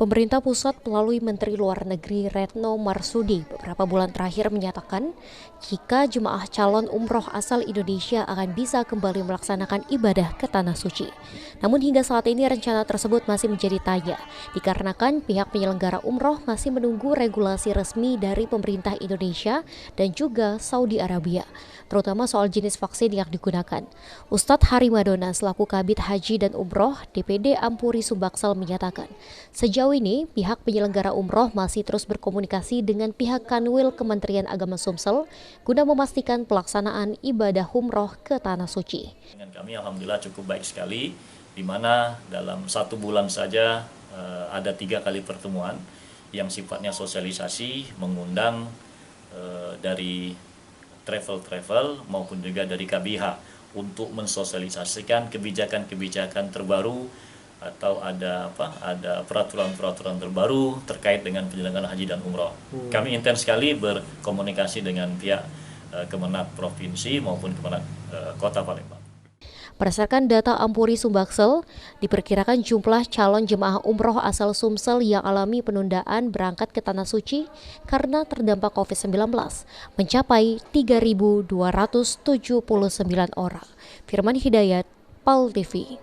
Pemerintah pusat melalui Menteri Luar Negeri Retno Marsudi beberapa bulan terakhir menyatakan jika jemaah calon umroh asal Indonesia akan bisa kembali melaksanakan ibadah ke Tanah Suci. Namun hingga saat ini rencana tersebut masih menjadi tanya dikarenakan pihak penyelenggara umroh masih menunggu regulasi resmi dari pemerintah Indonesia dan juga Saudi Arabia, terutama soal jenis vaksin yang digunakan. Ustadz Hari Madona selaku Kabid Haji dan Umroh DPD Ampuri Sumbaksel menyatakan, sejauh ini, pihak penyelenggara umroh masih terus berkomunikasi dengan pihak Kanwil Kementerian Agama Sumsel guna memastikan pelaksanaan ibadah umroh ke Tanah Suci. Dengan kami alhamdulillah cukup baik sekali, di mana dalam 1 bulan saja ada 3 kali pertemuan yang sifatnya sosialisasi, mengundang dari travel maupun juga dari KBH untuk mensosialisasikan kebijakan-kebijakan terbaru atau ada peraturan-peraturan terbaru terkait dengan penyelenggaraan haji dan umroh. Kami intens sekali berkomunikasi dengan pihak Kemenak Provinsi maupun Kemenak Kota Palembang. Berdasarkan data Ampuri Sumbaksel, diperkirakan jumlah calon jemaah umroh asal Sumsel yang alami penundaan berangkat ke Tanah Suci karena terdampak COVID-19 mencapai 3.279 orang. Firman Hidayat, PAL TV.